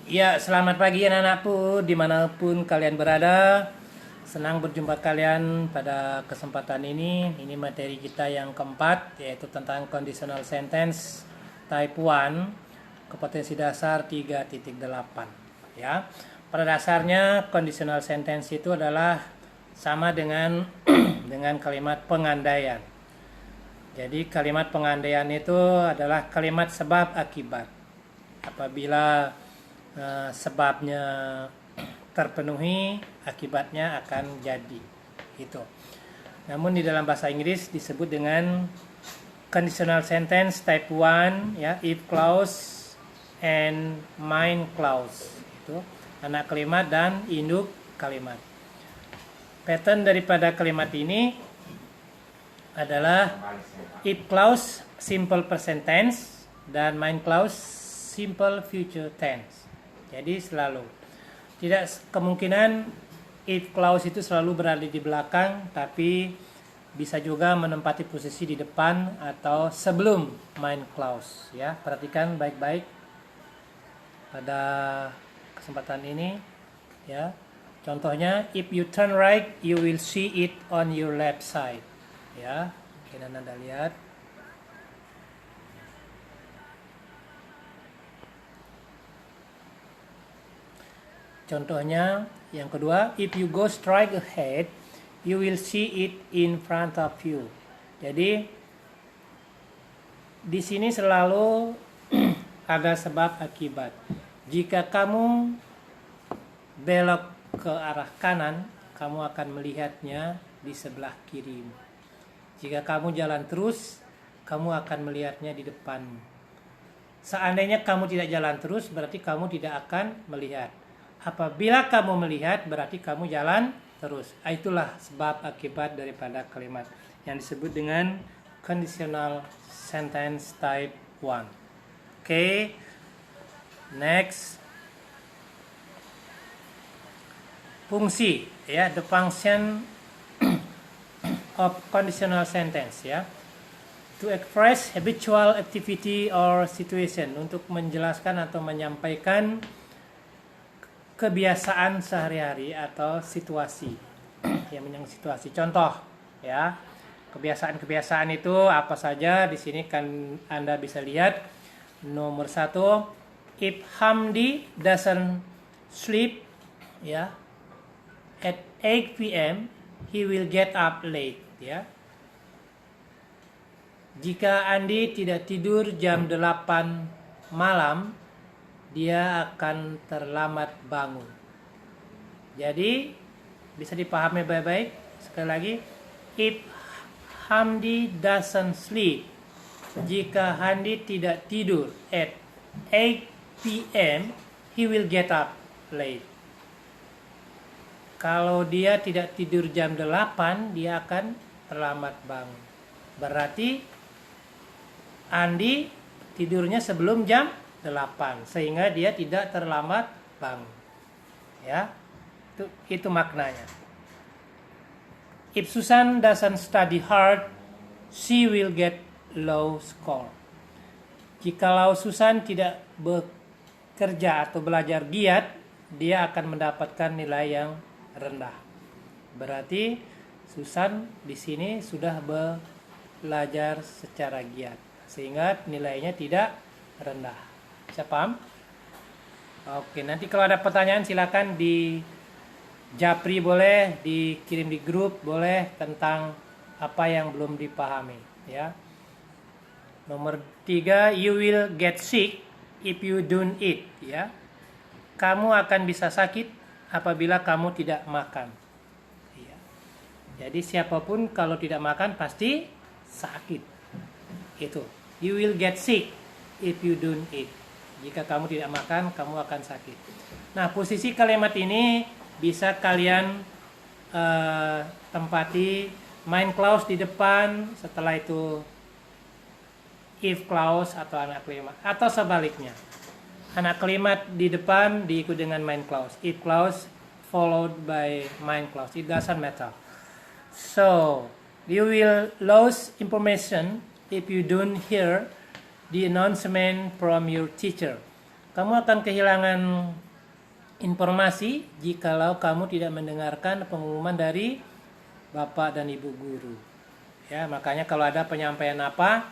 Ya, selamat pagi anak-anakku dimanapun kalian berada. Senang berjumpa kalian pada kesempatan ini. Ini materi kita yang keempat, yaitu tentang conditional sentence type 1, kompetensi dasar 3.8. Ya, pada dasarnya conditional sentence itu adalah sama dengan dengan kalimat pengandaian. Jadi kalimat pengandaian itu adalah kalimat sebab akibat. Apabila sebabnya terpenuhi, akibatnya akan jadi. Itu. Namun di dalam bahasa Inggris disebut dengan conditional sentence type 1, ya, if clause and main clause. Itu anak kalimat dan induk kalimat. Pattern daripada kalimat ini adalah if clause simple present tense dan main clause simple future tense. Jadi selalu tidak kemungkinan if clause itu selalu berada di belakang, tapi bisa juga menempati posisi di depan atau sebelum main clause. Ya, perhatikan baik-baik pada kesempatan ini. Ya, contohnya if you turn right, you will see it on your left side. Ya, mungkin Anda lihat. Contohnya yang kedua, if you go straight ahead, you will see it in front of you. Jadi di sini selalu ada sebab akibat. Jika kamu belok ke arah kanan, kamu akan melihatnya di sebelah kiri. Jika kamu jalan terus, kamu akan melihatnya di depanmu. Seandainya kamu tidak jalan terus, berarti kamu tidak akan melihat. Apabila kamu melihat, berarti kamu jalan terus. Itulah sebab akibat daripada kalimat yang disebut dengan conditional sentence type 1. Oke. Next. Fungsi, ya, the function of conditional sentence, ya. To express habitual activity or situation, untuk menjelaskan atau menyampaikan kebiasaan sehari-hari atau situasi. Yang menyangkut situasi. Contoh, ya. Kebiasaan-kebiasaan itu apa saja? Di sini kan Anda bisa lihat. Nomor 1, if Hamdi doesn't sleep, ya, at 8 p.m., he will get up late, ya. Jika Andi tidak tidur jam 8 malam, dia akan terlambat bangun. Jadi bisa dipahami baik-baik. Sekali lagi, if Hamdi doesn't sleep, jika Hamdi tidak tidur at 8 p.m., he will get up late. Kalau dia tidak tidur jam 8, dia akan terlambat bangun. Berarti Andi tidurnya sebelum jam 8, sehingga dia tidak terlambat bangun. Ya, itu maknanya. If Susan doesn't study hard, she will get low score. Jikalau Susan tidak bekerja atau belajar giat, dia akan mendapatkan nilai yang rendah. Berarti Susan di sini sudah belajar secara giat, sehingga nilainya tidak rendah. Bisa paham? Oke, nanti kalau ada pertanyaan silakan di Japri, boleh dikirim di grup, boleh, tentang apa yang belum dipahami, ya. Nomor 3, you will get sick if you don't eat, ya. Kamu akan bisa sakit apabila kamu tidak makan. Ya. Jadi siapapun kalau tidak makan pasti sakit. Itu. You will get sick if you don't eat. Jika kamu tidak makan, kamu akan sakit. Nah, posisi kalimat ini bisa kalian tempati main clause di depan, setelah itu if clause atau anak kalimat, atau sebaliknya. Anak kalimat di depan diikuti dengan main clause. If clause followed by main clause. It doesn't matter. So, you will lose information if you don't hear the announcement from your teacher. Kamu akan kehilangan informasi jikalau kamu tidak mendengarkan pengumuman dari Bapak dan Ibu guru. Ya, makanya kalau ada penyampaian apa,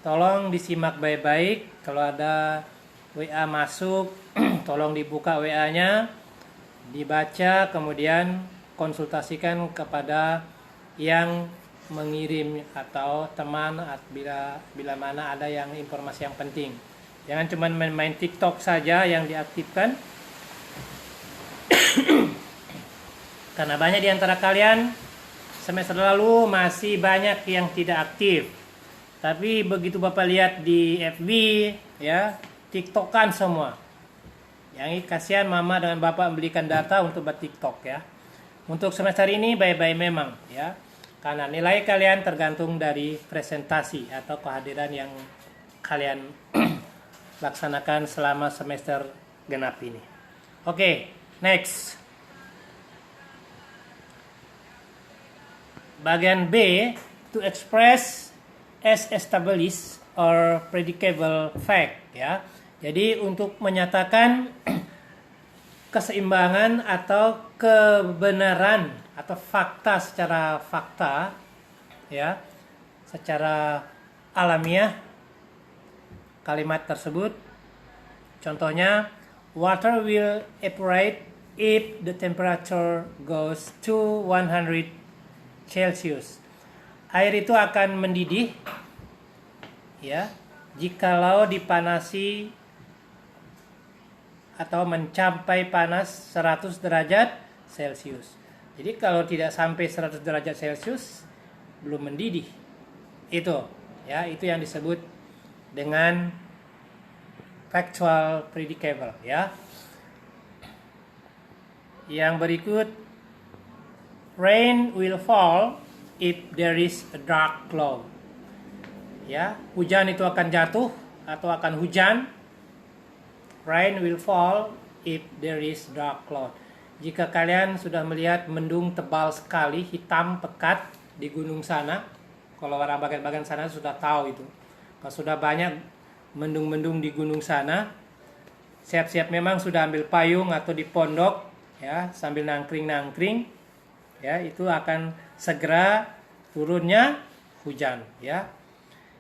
tolong disimak baik-baik. Kalau ada WA masuk, tolong dibuka WA-nya, dibaca, kemudian konsultasikan kepada yang mengirim atau teman bila mana ada yang informasi yang penting. Jangan cuma main TikTok saja yang diaktifkan. Karena banyak di antara kalian semester lalu masih banyak yang tidak aktif. Tapi begitu Bapak lihat di FB, ya, TikTokan semua. Yang kasihan mama dengan bapak membelikan data untuk buat TikTok, ya. Untuk semester ini bye-bye memang, ya. Karena nilai kalian tergantung dari presentasi atau kehadiran yang kalian laksanakan selama semester genap ini. Oke, next. Bagian B, to express as established or predictable fact, ya. Jadi untuk menyatakan keseimbangan atau kebenaran atau fakta secara fakta, ya, secara alamiah kalimat tersebut. Contohnya, water will evaporate if the temperature goes to 100 Celsius. Air itu akan mendidih, ya, jikalau dipanasi atau mencapai panas 100 derajat Celcius. Jadi kalau tidak sampai 100 derajat Celcius belum mendidih. Itu, ya, itu yang disebut dengan factual predictable, ya. Yang berikut, rain will fall if there is a dark cloud. Ya, hujan itu akan jatuh atau akan hujan. Rain will fall if there is dark cloud. Jika kalian sudah melihat mendung tebal sekali, hitam pekat di gunung sana, kalau orang bagian-bagian sana sudah tahu itu. Kalau sudah banyak mendung-mendung di gunung sana, siap-siap memang sudah ambil payung atau di pondok, ya, sambil nangkring-nangkring, ya, itu akan segera turunnya hujan, ya.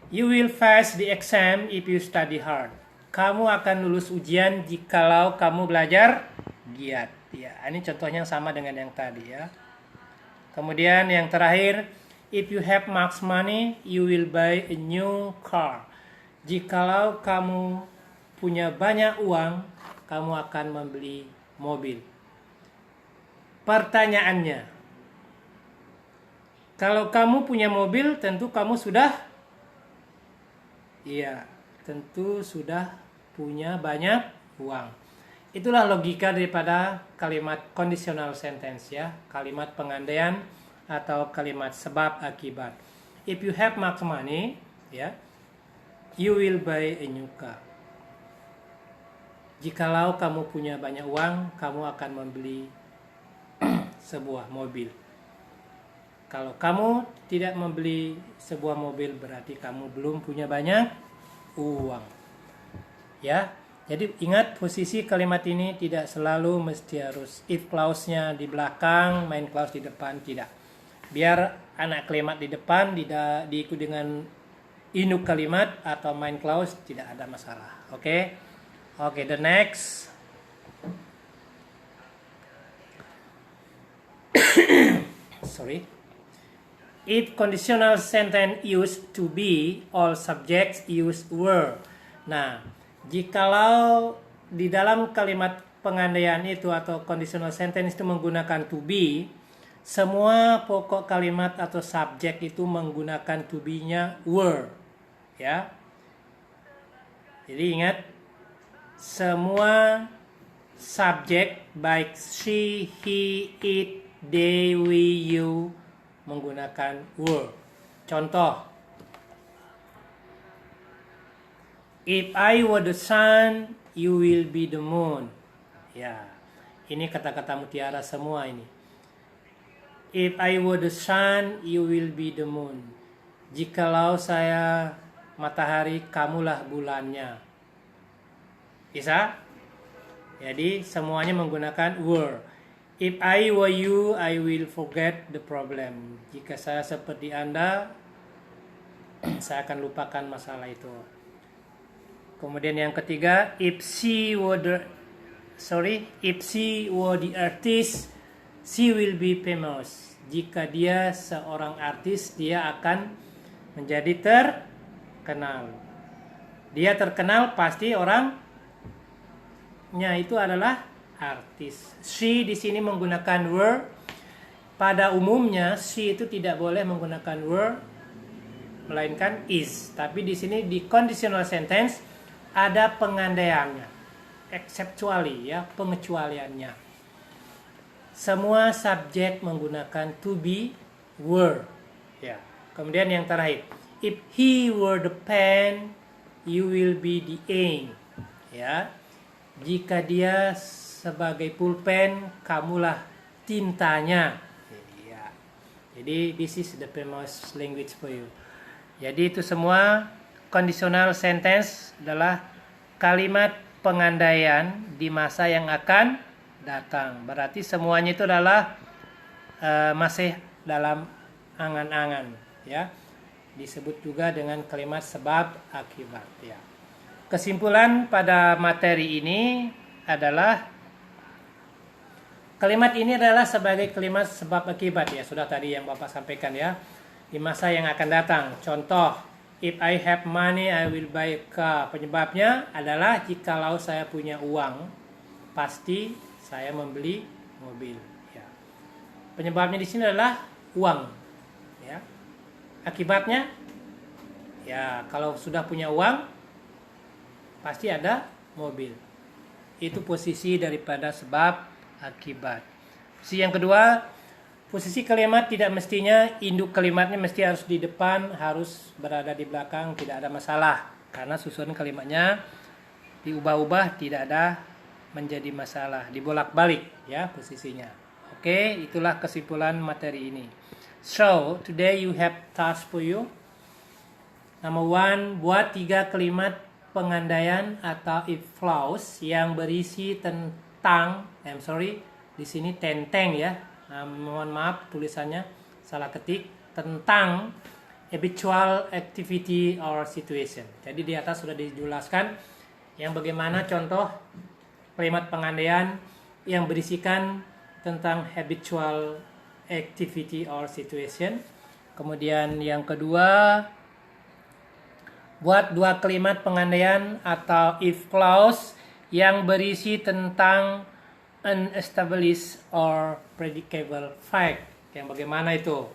You will pass the exam if you study hard. Kamu akan lulus ujian jikalau kamu belajar giat. Ya, ini contohnya sama dengan yang tadi, ya. Kemudian yang terakhir, if you have much money, you will buy a new car. Jikalau kamu punya banyak uang, kamu akan membeli mobil. Pertanyaannya, kalau kamu punya mobil, tentu kamu sudah, iya, tentu sudah punya banyak uang. Itulah logika daripada kalimat conditional sentence, ya, kalimat pengandaian atau kalimat sebab akibat. If you have much money, ya, you will buy a new car. Jikalau kamu punya banyak uang, kamu akan membeli sebuah mobil. Kalau kamu tidak membeli sebuah mobil, berarti kamu belum punya banyak uang. Ya, jadi ingat posisi kalimat ini tidak selalu mesti harus if clause-nya di belakang, main clause di depan, tidak. Biar anak kalimat di depan diikuti dengan induk kalimat atau main clause, tidak ada masalah. Oke. Oke, the next. Sorry. If conditional sentence used to be, all subjects use were. Nah, jikalau di dalam kalimat pengandaian itu atau conditional sentence itu menggunakan to be, semua pokok kalimat atau subjek itu menggunakan to be-nya were, ya. Jadi ingat, semua subjek baik she, he, it, they, we, you menggunakan were. Contoh, if I were the sun, you will be the moon. Ya, ini kata-kata mutiara semua ini. If I were the sun, you will be the moon. Jikalau saya matahari, kamulah bulannya. Bisa? Jadi semuanya menggunakan were. If I were you, I will forget the problem. Jika saya seperti Anda, saya akan lupakan masalah itu. Kemudian yang ketiga, if she were the artist, she will be famous. Jika dia seorang artis, dia akan menjadi terkenal. Dia terkenal pasti orangnya itu adalah artis. She di sini menggunakan were. Pada umumnya she itu tidak boleh menggunakan were, melainkan is. Tapi di sini di conditional sentence ada pengandaiannya, exceptually ya, pengecualiannya. Semua subjek menggunakan to be, were. Ya. Kemudian yang terakhir, if he were the pen, you will be the ink. Ya. Jika dia sebagai pulpen, kamulah tintanya. Ya. Jadi this is the famous language for you. Jadi itu semua conditional sentence adalah kalimat pengandaian di masa yang akan datang. Berarti semuanya itu adalah masih dalam angan-angan, ya. Disebut juga dengan kalimat sebab akibat, ya. Kesimpulan pada materi ini adalah kalimat ini adalah sebagai kalimat sebab akibat, ya. Sudah tadi yang Bapak sampaikan, ya. Di masa yang akan datang. Contoh, if I have money, I will buy a car. Penyebabnya adalah jikalau saya punya uang, pasti saya membeli mobil. Ya. Penyebabnya di sini adalah uang. Ya. Akibatnya, ya kalau sudah punya uang, pasti ada mobil. Itu posisi daripada sebab akibat. Posisi yang kedua, posisi kalimat tidak mestinya induk kalimatnya mesti harus di depan, harus berada di belakang, tidak ada masalah. Karena susunan kalimatnya diubah-ubah tidak ada menjadi masalah, dibolak-balik ya posisinya. Oke, itulah kesimpulan materi ini. So, today you have task for you. Number 1, buat 3 kalimat pengandaian atau if clause yang berisi tentang, di sini tentang ya. Mohon maaf tulisannya salah ketik, tentang habitual activity or situation. Jadi di atas sudah dijelaskan yang bagaimana contoh kalimat pengandaian yang berisikan tentang habitual activity or situation. Kemudian yang kedua, buat 2 kalimat pengandaian atau if clause yang berisi tentang unestablished or predicable fact. Yang bagaimana itu?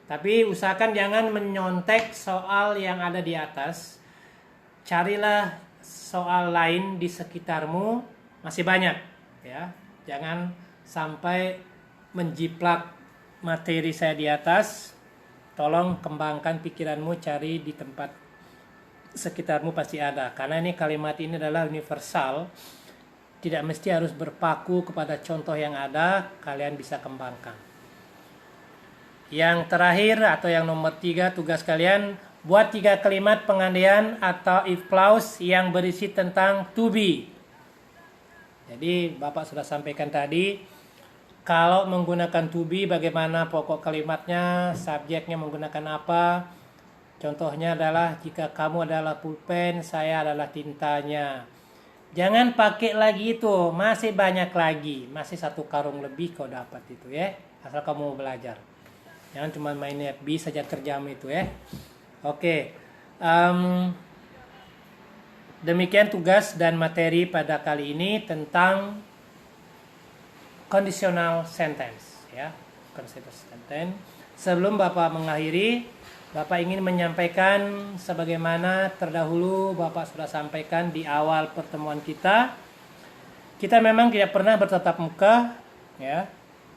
Tapi usahakan jangan menyontek soal yang ada di atas. Carilah soal lain di sekitarmu, masih banyak ya. Jangan sampai menjiplak materi saya di atas. Tolong kembangkan pikiranmu, cari di tempat sekitarmu pasti ada. Karena ini kalimat ini adalah universal. Tidak mesti harus berpaku kepada contoh yang ada, kalian bisa kembangkan. Yang terakhir atau yang nomor 3, tugas kalian buat 3 kalimat pengandaian atau if clause yang berisi tentang to be. Jadi Bapak sudah sampaikan tadi, kalau menggunakan to be bagaimana pokok kalimatnya, subjeknya menggunakan apa. Contohnya adalah jika kamu adalah pulpen, saya adalah tintanya. Jangan pakai lagi itu, masih banyak lagi, masih 1 karung lebih kau dapat itu ya, asal kamu belajar. Jangan cuma main FB saja terjam itu ya. Oke, demikian tugas dan materi pada kali ini tentang conditional sentence ya, conditional sentence. Sebelum Bapak mengakhiri, Bapak ingin menyampaikan sebagaimana terdahulu Bapak sudah sampaikan di awal pertemuan kita. Kita memang tidak pernah bertatap muka ya,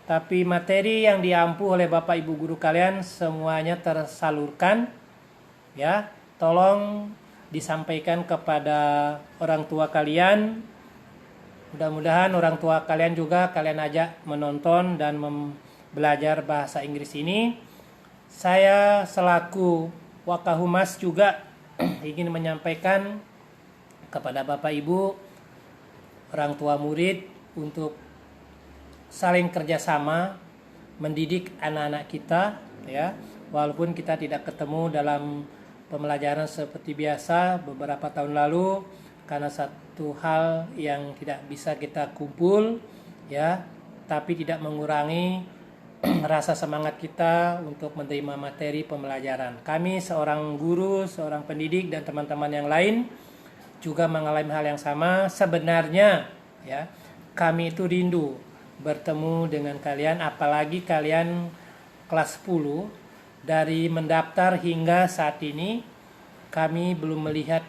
tapi materi yang diampu oleh Bapak Ibu guru kalian semuanya tersalurkan ya. Tolong disampaikan kepada orang tua kalian. Mudah-mudahan orang tua kalian juga kalian ajak menonton dan belajar bahasa Inggris ini. Saya selaku Wakahumas juga ingin menyampaikan kepada Bapak Ibu orang tua murid untuk saling kerjasama mendidik anak-anak kita, ya. Walaupun kita tidak ketemu dalam pembelajaran seperti biasa beberapa tahun lalu karena satu hal yang tidak bisa kita kumpul, ya, tapi tidak mengurangi rasa semangat kita untuk menerima materi pembelajaran. Kami seorang guru, seorang pendidik dan teman-teman yang lain juga mengalami hal yang sama. Sebenarnya, ya, kami itu rindu bertemu dengan kalian, apalagi kalian kelas 10. Dari mendaftar hingga saat ini kami belum melihat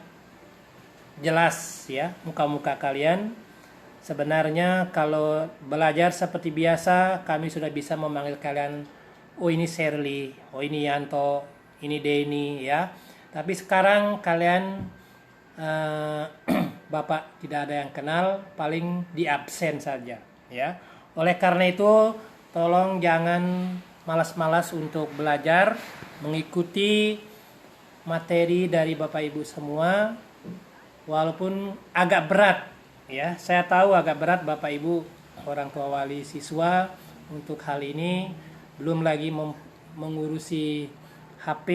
jelas, ya, muka-muka kalian. Sebenarnya kalau belajar seperti biasa kami sudah bisa memanggil kalian, oh ini Shirley, oh ini Yanto, ini Denny, ya. Tapi sekarang kalian Bapak tidak ada yang kenal, paling di absen saja, ya. Oleh karena itu tolong jangan malas-malas untuk belajar, mengikuti materi dari Bapak Ibu semua, walaupun agak berat, ya. Saya tahu agak berat Bapak Ibu orang tua wali siswa untuk hal ini, belum lagi mengurusi HP,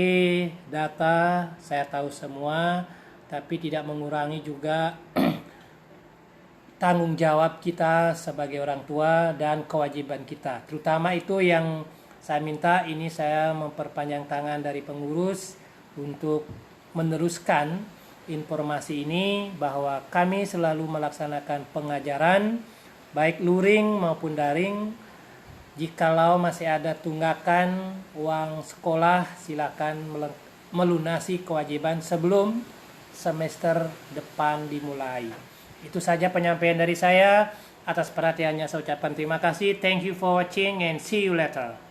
data, saya tahu semua, tapi tidak mengurangi juga tanggung jawab kita sebagai orang tua dan kewajiban kita. Terutama itu yang saya minta, ini saya memperpanjang tangan dari pengurus untuk meneruskan informasi ini bahwa kami selalu melaksanakan pengajaran baik luring maupun daring. Jikalau masih ada tunggakan uang sekolah, silakan melunasi kewajiban sebelum semester depan dimulai. Itu saja penyampaian dari saya. Atas perhatiannya saya ucapkan terima kasih. Thank you for watching and see you later.